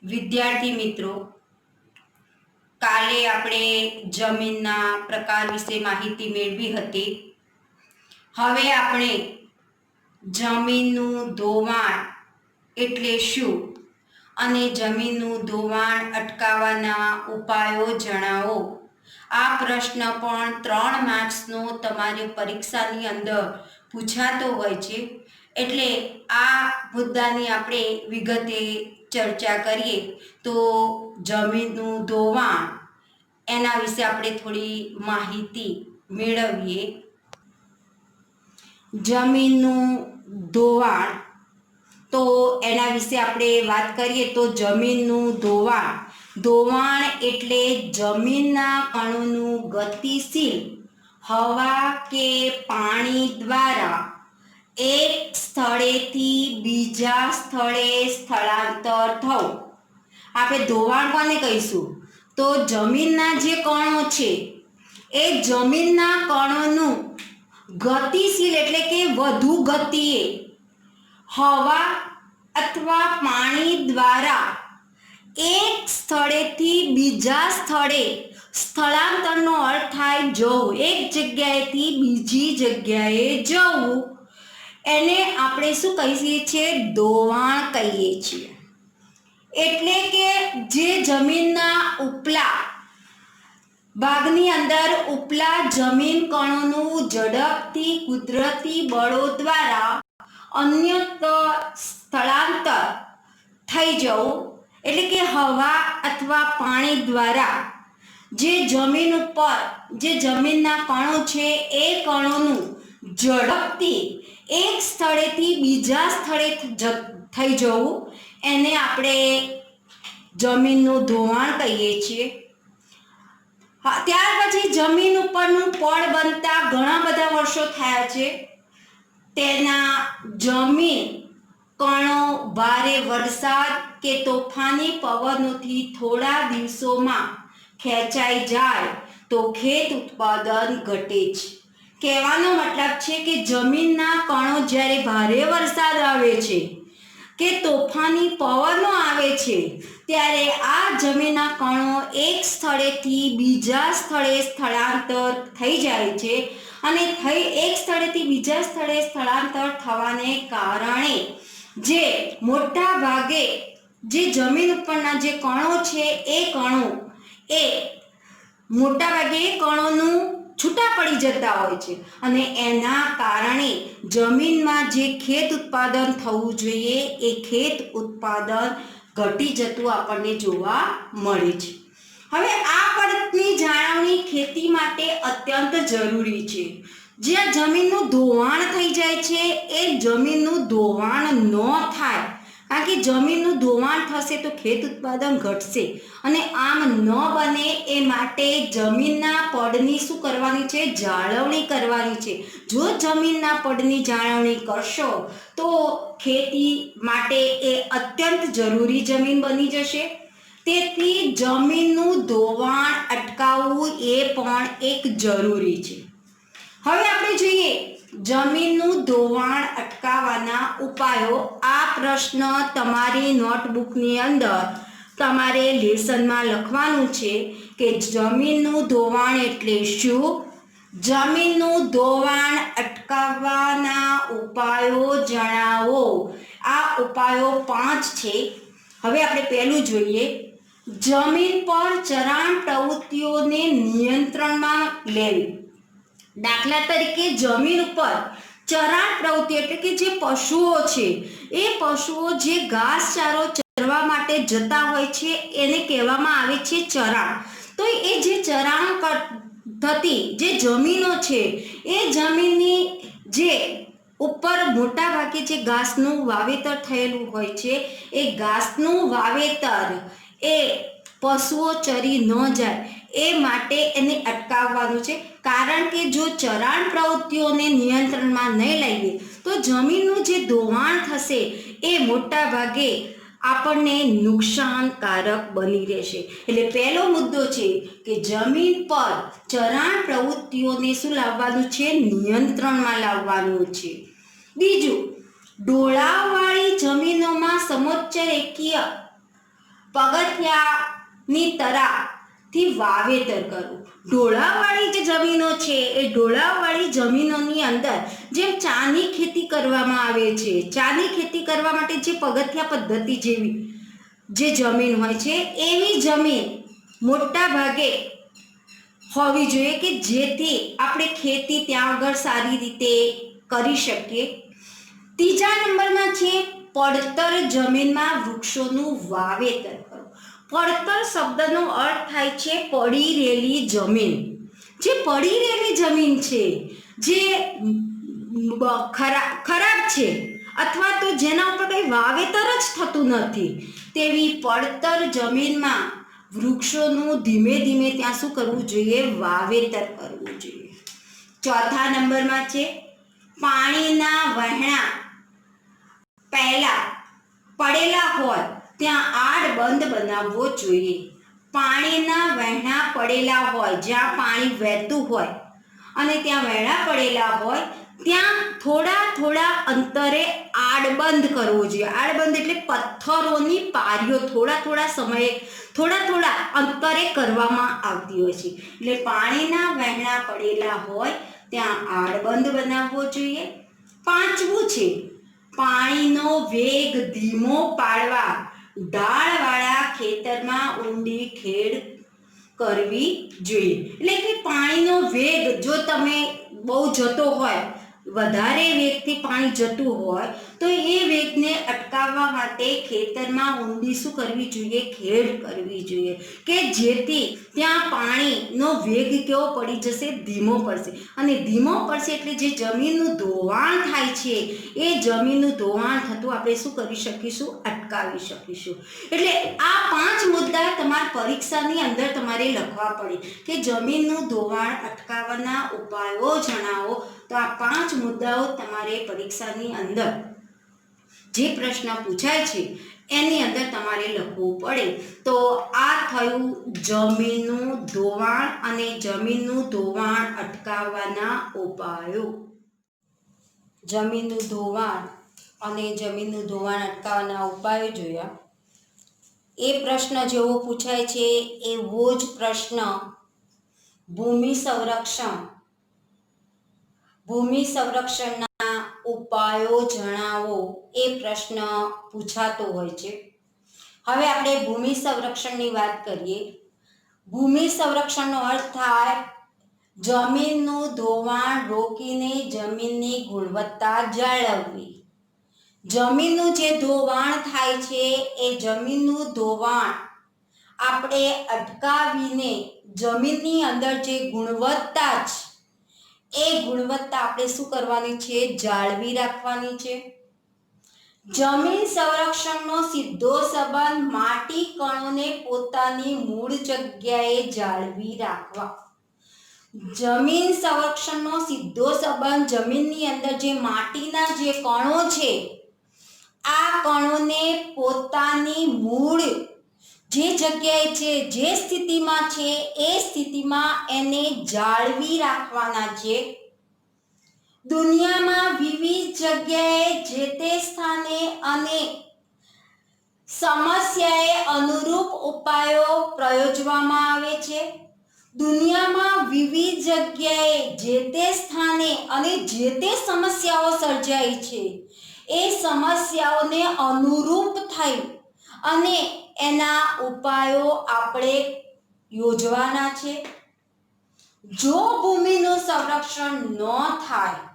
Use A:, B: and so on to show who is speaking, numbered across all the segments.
A: વિદ્યાર્થી મિત્રો, કાલે આપણે જમીનના પ્રકાર વિશે માહિતી મેળવી હતી. હવે આપણે જમીનનું ધોવાણ એટલે શું અને જમીનનું ધોવાણ અટકાવવાના ઉપાયો જણાવો. આ પ્રશ્ન પણ 3 માર્ક્સનો તમારી પરીક્ષાની અંદર પૂછાતો હોય છે. એટલે આ મુદ્દાની આપણે વિગતે ચર્ચા કરીએ. તો જમીનનું ધોવાણ એના વિશે આપણે થોડી માહિતી મેળવીએ. જમીનનું ધોવાણ, તો એના વિશે આપણે વાત કરીએ તો જમીનનું ધોવાણ એટલે જમીનના કણોનું ગતિશીલ હવા કે પાણી દ્વારા એક સ્થળેથી બીજા સ્થળે સ્થળાંતર થવું. આપણે ધોવાણ કોને કહીશું? તો જમીનના જે કણો છે એ જમીનના કણોનું ગતિશીલ એટલે કે વધુ ગતિએ હવા અથવા પાણી દ્વારા એક સ્થળેથી બીજા સ્થળે સ્થળાંતરનો અર્થ થાય જવું, એક જગ્યાએથી બીજી જગ્યાએ જવું. એને આપણે શું કહીએ છીએ? ધોવાણ કહીએ છીએ. એટલે કે જે જમીનના ઉપલા ભાગની અંદર ઉપલા જમીન કણોનું ઝડપથી કુદરતી બળો દ્વારા અન્યત્ર સ્થળાંતર થઈ જવું, એટલે કે હવા અથવા પાણી દ્વારા જે જમીન ઉપર જે જમીનના કણો છે એ કણોનું ઝડપથી એક સ્થળેથી બીજા સ્થળે થઈ જવું, એને આપણે જમીનનું ધોવાણ કહીએ છીએ. ત્યાર પછી જમીન ઉપરનું પડ બનતા ઘણા બધા વર્ષો થયા છે. તેના જમીન કણો ભારે વરસાદ કે તોફાની પવનોથી થોડા દિવસોમાં ખેંચાઈ જાય તો ખેત ઉત્પાદન ઘટે છે. કહેવાનો મતલબ છે કે જમીનના કણો જ્યારે ભારે વરસાદ આવે છે કે તોફાની પવનો આવે છે ત્યારે આ જમીનના કણો એક સ્થળેથી બીજા સ્થળે સ્થળાંતર થઈ જાય છે અને એક સ્થળેથી બીજા સ્થળે સ્થળાંતર થવાને કારણે જે મોટા ભાગે જે જમીન ઉપરના જે કણો છે એ કણો એ મોટા ભાગે કણોનું છૂટા પડી જતા હોય છે અને એના કારણે જમીનમાં જે ખેત ઉત્પાદન થવું જોઈએ એ ખેત ઉત્પાદન ઘટી જતું આપણને જોવા મળે છે. હવે આ પડની જાળવણી ખેતી માટે અત્યંત જરૂરી છે. જ્યાં જમીનનું ધોવાણ થઈ જાય છે એ જમીનનું ધોવાણ ન થાય, કારણ કે જમીનનું ધોવાણ થશે તો ખેત ઉત્પાદન ઘટશે અને આમ ન બને એ માટે જમીનના પડની શું કરવાની છે? જાળવણી કરવાની છે. જો જમીનના પડની જાળવણી કરશો તો ખેતી માટે એ અત્યંત જરૂરી જમીન બની જશે. તેથી જમીનનું ધોવાણ અટકાવવું એ પણ એક જરૂરી છે. હવે આપણે જોઈએ જમીનનું ધોવાણ અટકાવવાના ઉપાયો. આ પ્રશ્ન તમારી નોટબુકની અંદર તમારે લેસનમાં લખવાનું છે કે જમીનનું ધોવાણ એટલે શું, જમીનનું ધોવાણ અટકાવવાના ઉપાયો જણાવો. આ ઉપાયો 5 છે. હવે આપણે પહેલું જોઈએ, જમીન પર ચરાણ પ્રવૃત્તિઓને નિયંત્રણમાં લેવી. દાખલા તરીકે જમીન ઉપર ચરાણ પ્રવૃત્તિ એટલે કે જે પશુઓ છે એ પશુઓ જે ઘાસચારો ચરવા માટે જતા હોય છે એને કહેવામાં આવે છે ચરાણ. તો એ જે ચરાણ થતી જે જમીનો છે એ જમીનની જે ઉપર મોટા ભાગે જે ઘાસનું વાવેતર થયેલું હોય છે એ ઘાસનું વાવેતર એ પશુઓ ચરી ન જાય એ માટે એને અટકાવવાનું છે. કારણ કે જો ચરાણ પ્રવૃત્તિઓને નિયંત્રણમાં નહીં લઈએ તો જમીનનું જે ધોવાણ થશે એ મોટા ભાગે આપણને નુકસાનકારક બની રહેશે. એટલે પહેલો મુદ્દો છે કે જમીન પર ચરાણ પ્રવૃત્તિઓને શું લાવવાનું છે? નિયંત્રણમાં લાવવાનું છે. બીજું, ઢોળાવવાળી જમીનોમાં સમોચ્ચ રેખીય પગથિયાની તરાથી વાવેતર કરવું. ઢોળાવવાળી જે જમીનો છે એ ઢોળાવવાળી જમીનોની અંદર જેમ ચાની ખેતી કરવામાં આવે છે, ચાની ખેતી કરવા માટે જે પગથિયા પદ્ધતિ જેવી જે જમીન હોય છે એવી જમીન મોટા ભાગે હોવી જોઈએ કે જેથી આપણે ખેતી ત્યાં આગળ સારી રીતે કરી શકીએ. ત્રીજા નંબરમાં છે પડતર જમીનમાં વૃક્ષોનું વાવેતર કરવું. પડતર શબ્દનો અર્થ થાય છે પડી રહેલી જમીન. જે પડી રહેલી જમીન છે, જે ખરાબ છે અથવા તો જેના ઉપર કંઈ વાવેતર જ થતું નથી તેવી પડતર જમીનમાં વૃક્ષોનું ધીમે ધીમે ત્યાં શું કરવું જોઈએ? વાવેતર કરવું જોઈએ. ચોથા નંબરમાં છે પાણીના વહેણા પહેલા પડેલા હોય ત્યાં આડબંધ બનાવવો જોઈએ. પાણીના વહેણા પડેલા હોય, જ્યાં પાણી વહેતું હોય અને ત્યાં વહેણા પડેલા હોય ત્યાં થોડા અંતરે આડબંધ કરવો જોઈએ. આડબંધ એટલે પથ્થરોની પારીઓ થોડા સમયે થોડા અંતરે કરવામાં આવતી હોય છે. એટલે પાણીના વહેણા પડેલા હોય ત્યાં આડબંધ બનાવવો જોઈએ. પાંચમું છે પાણીનો વેગ ધીમો પાડવા ઢાળવાળા ખેતરમાં ઊંડી ખેડ કરવી જોઈએ. એટલે કે પાણીનો વેગ જો તમે બહુ જતો હોય, વધારે વેગથી પાણી જતું હોય તો એ વેગને અટકાવવા માટે ખેતરમાં ઊંડી શું કરવી જોઈએ? ખેડ કરવી જોઈએ કે જેથી ત્યાં પાણીનો વેગ કેવો પડી જશે? ધીમો પડશે. અને ધીમો પડશે એટલે જે જમીનનું ધોવાણ થાય છે એ જમીનનું ધોવાણ થતું આપણે શું કરી શકીશું? અટકાવી શકીશું. એટલે આ 5 મુદ્દા તમારા પરીક્ષાની અંદર તમારે લખવા પડે કે જમીનનું ધોવાણ અટકાવવાના ઉપાયો જણાવો. તો આ 5 મુદ્દાઓ તમારે પરીક્ષાની અંદર જે પ્રશ્ન પૂછાય છે એની અંદર તમારે લખવું પડે. તો આ થયું જમીનનું ધોવાણ અને જમીનનું ધોવાણ અટકાવવાના ઉપાયો. જમીનનું ધોવાણ અને જમીનનું ધોવાણ અટકાવવાના ઉપાયો જોયા. એ પ્રશ્ન જેવો પૂછાય છે એવો જ પ્રશ્ન ભૂમિ સંરક્ષણના ઉપાયો જણાવો એ પ્રશ્ન પૂછાતો હોય છે. હવે આપણે ભૂમિ સંરક્ષણની વાત કરીએ. ભૂમિ સંરક્ષણનો અર્થ થાય જમીનનું ધોવાણ રોકીને જમીનની ગુણવત્તા જાળવવી. જમીનનું જે ધોવાણ થાય છે એ જમીનનું ધોવાણ આપણે અટકાવીને જમીનની અંદર જે ગુણવત્તા છે એ ગુણવત્તા આપણે શું કરવાની છે? જાળવી રાખવાની છે. જમીન સંરક્ષણનો સીધો સંબંધ માટી કણોને પોતાની મૂળ જગ્યાએ જાળવી રાખવા. જમીન સંરક્ષણનો સીધો સંબંધ જમીનની અંદર જે માટીના જે કણો છે આ કણોને પોતાની મૂળ જે જગ્યાએ છે, જે સ્થિતિમાં છે એ સ્થિતિમાં એને જાળવી રાખવાના છે. દુનિયામાં વિવિધ જગ્યાએ જે તે સ્થાને અને સમસ્યાએ અનુરૂપ ઉપાયો પ્રયોજવામાં આવે છે. દુનિયામાં વિવિધ જગ્યાએ જે તે સ્થાને અને જે તે સમસ્યાઓ સર્જાઈ છે એ સમસ્યાઓને અનુરૂપ થઈ અને એના ઉપાયો આપણે યોજવાના છે. જો ભૂમિનું સંરક્ષણ ન થાય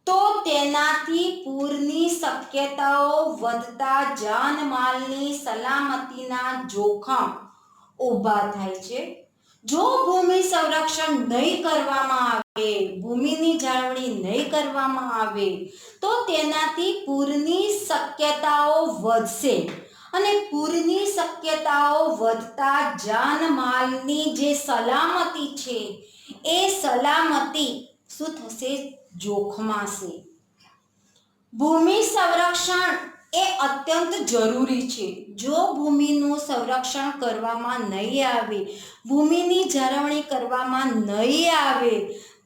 A: તો તેનાથી પૂરની શક્યતાઓ વધતા જાનમાલની સલામતીના જોખમ ઊભા થાય છે. જો ભૂમિ સંરક્ષણ નહીં કરવામાં આવે, ભૂમિની જાળવણી નહીં કરવામાં આવે તો તેનાથી પૂરની શક્યતાઓ વધશે અને પૂરની શક્યતાઓ વધતા જાનમાલની જે સલામતી છે એ સલામતી શું થશે? જોખમાશે. ભૂમિ સંરક્ષણ એ અત્યંત જરૂરી છે. જો ભૂમિનું સંરક્ષણ કરવામાં નહીં આવે, ભૂમિની જાળવણી કરવામાં નહીં આવે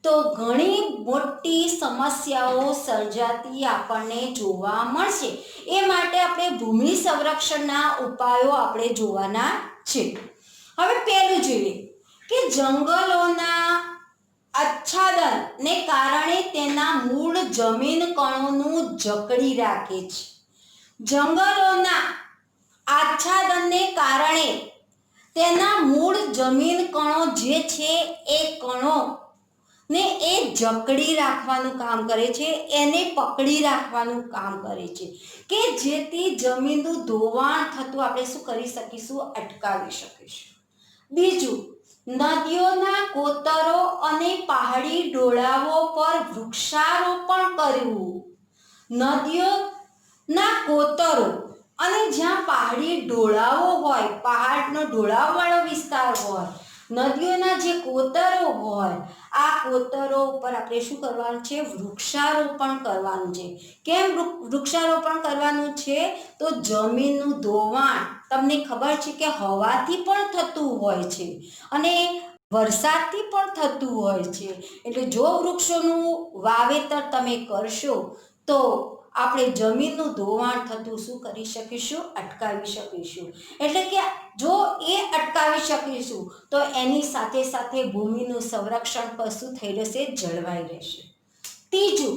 A: તો ઘણી મોટી સમસ્યાઓ સર્જાતી આપણને જોવા મળશે. એ માટે આપણે ભૂમિ સંરક્ષણના ઉપાયો આપણે જોવાના છે. હવે પહેલું જોઈએ કે જંગલોના આચ્છાદનને કારણે તેના મૂળ જમીન કણોનું જકડી રાખે છે. જંગલોના આચ્છાદનને કારણે તેના મૂળ જમીન કણો જે છે એ કણો ને એ જકડી રાખવાનું કામ કરે છે, એને પકડી રાખવાનું કામ કરે છે કે જેથી જમીનનું ધોવાણ થતું આપણે શું કરી શકીશું, અટકાવી શકીશું. બીજું, નદીઓના કોતરો અને પહાડી ઢોળાવો પર વૃક્ષારોપણ કરવું. નદીઓના કોતરો અને જ્યાં પહાડી ઢોળાવો હોય, પહાડનો ઢોળાવવાળો વિસ્તાર હોય, નદીઓના જે કોતરો હોય, આ કોતરો ઉપર આપણે શું કરવાનું છે, વૃક્ષારોપણ કરવાનું છે. કેમ વૃક્ષારોપણ કરવાનું છે? તો જમીનનું ધોવાણ તમને ખબર છે કે હવાથી પણ થતું હોય છે અને વરસાદથી પણ થતું હોય છે. એટલે જો વૃક્ષોનું વાવેતર તમે કરશો તો આપણે જમીનનું ધોવાણ થતું શું કરી શકીશું, અટકાવી શકીશું. એટલે કે જો એ અટકાવી શકીશું તો એની સાથે સાથે ભૂમિનું સંરક્ષણ પણ શું થઈ રહેશે, જળવાઈ રહેશે. ત્રીજું,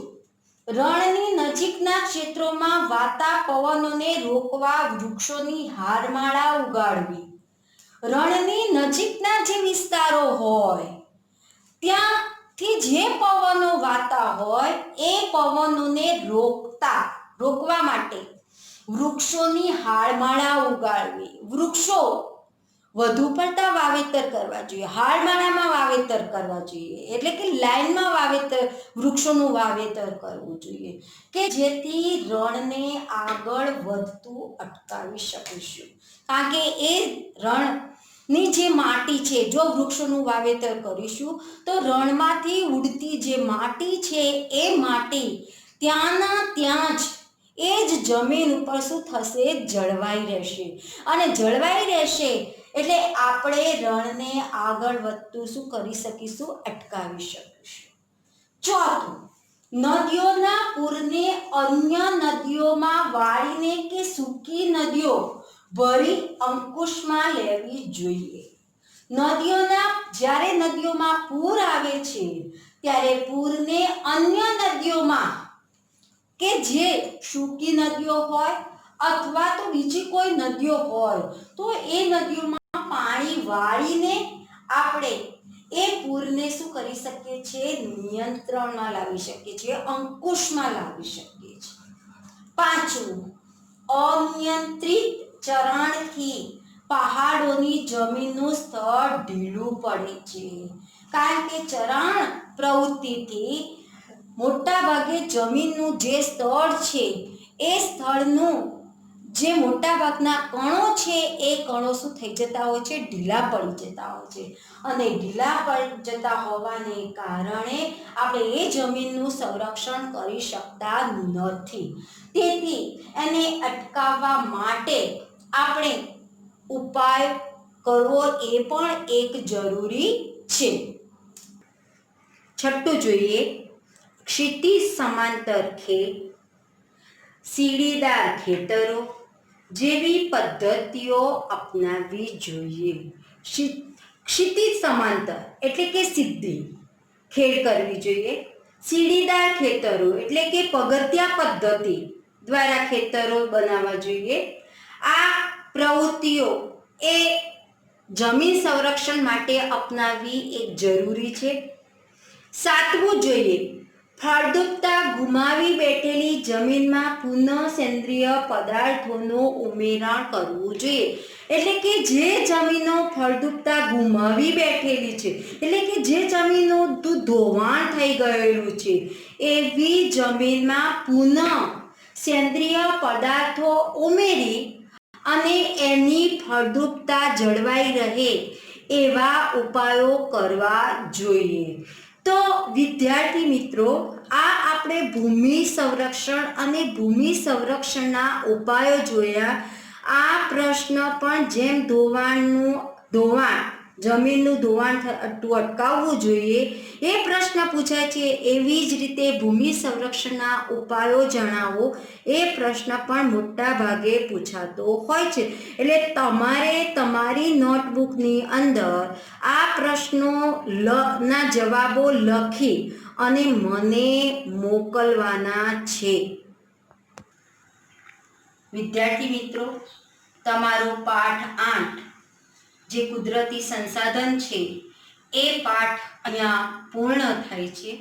A: રણની નજીકના ક્ષેત્રોમાં વાતા પવનોને રોકવા વૃક્ષોની હારમાળા ઉગાડવી. રણની નજીકના જે વિસ્તારો હોય ત્યાંથી જે પવનો વાતા હોય એ પવનોને રોકવા માટે વૃક્ષોની હારમાળા ઉગાડવી. વૃક્ષો વધુ પડતા વાવેતર કરવા જોઈએ, હારમાળામાં વાવેતર કરવા જોઈએ, એટલે કે લાઈનમાં વૃક્ષોનું વાવેતર કરવું જોઈએ કે જેથી રણને આગળ વધતું અટકાવી શકીશું. કારણ કે એ રણની જે માટી છે, જો વૃક્ષોનું વાવેતર કરીશું તો રણમાંથી ઉડતી જે માટી છે એ માટી ત્યાંના ત્યાં જ એ જ જમીન ઉપર શું થશે, જળવાઈ રહેશે. અને જળવાઈ રહેશે એટલે આપણે રણને આગળ વધતું શું કરી શકીશું, અટકાવી શકીશું. ચોથું, નદીઓના પૂરને અન્ય નદીઓમાં વાળીને કે સૂકી નદીઓ ભરી અંકુશમાં લેવી જોઈએ. જ્યારે નદીઓમાં પૂર આવે છે ત્યારે પૂરને અન્ય નદીઓમાં કે જે સૂકી નદીઓ હોય અથવા તો બીજી કોઈ નદીઓ હોય તો એ નદીઓમાં પાણી વાળીને આપણે એ પૂરને શું કરી શકીએ છીએ, નિયંત્રણમાં લાવી શકીએ છીએ, અંકુશમાં લાવી શકીએ છીએ. પાંચમું, અનિયંત્રિત ચરણથી પહાડોની જમીનનું સ્તર ઢીલું પડે છે. કારણ કે ચરણ પ્રવૃત્તિથી મોટા ભાગે જમીનનું જે સ્થળ છે એ સ્થળનું જે મોટા ભાગના કણો છે એ કણો શું થઈ જતા હોય છે, ઢીલા પડી જતા હોય છે. અને ઢીલા પડી જતા હોવાને કારણે આપણે એ જમીનનું સંરક્ષણ કરી શકતા નથી. તેથી એને અટકાવવા માટે આપણે ઉપાય કરવો એ પણ એક જરૂરી છે. છઠ્ઠું જોઈએ, ક્ષિતિજ સમાંતર ખેત, સીડીદાર ખેતરો જેવી પદ્ધતિઓ અપનાવવી જોઈએ. ક્ષિતિજ સમાંતર એટલે કે સીધી ખેડ કરવી જોઈએ. સીડીદાર ખેતરો એટલે કે પગથિયા પદ્ધતિ દ્વારા ખેતરો બનાવવા જોઈએ. આ પ્રવૃત્તિઓ એ જમીન સંરક્ષણ માટે અપનાવવી એક જરૂરી છે. સાતમું જોઈએ, ફળદ્રુપતા ગુમાવી બેઠેલી જમીનમાં પુનઃ સેન્દ્રિય પદાર્થોનું ઉમેરણ કરવું જોઈએ. એટલે કે જે જમીનો ફળદ્રુપતા ગુમાવી બેઠેલી છે, એટલે કે જે જમીનનું ધોવાણ થઈ ગયેલું છે, એવી જમીનમાં પુનઃ સેન્દ્રિય પદાર્થો ઉમેરી અને એની ફળદ્રુપતા જળવાઈ રહે એવા ઉપાયો કરવા જોઈએ. તો વિદ્યાર્થી મિત્રો, આ આપણે ભૂમિ સંરક્ષણ અને ભૂમિ સંરક્ષણના ઉપાયો જોયા. આ પ્રશ્ન પણ જેમ ધોવાણ જમીનનું ધોવાણ થતું અટકાવવું જોઈએ, એ પ્રશ્ન પૂછાય છે. એવી જ રીતે ભૂમિ સંરક્ષણના ઉપાયો જણાવો, એ પ્રશ્ન પણ મોટા ભાગે પૂછાતો હોય છે. એટલે તમારે તમારી નોટબુકની અંદર આ પ્રશ્નો ના જવાબો લખી અને મને મોકલવાના છે. વિદ્યાર્થી મિત્રો, તમારો પાઠ 8 જે કુદરતી સંસાધન છે એ પાઠ અહીંયા પૂર્ણ થાય છે.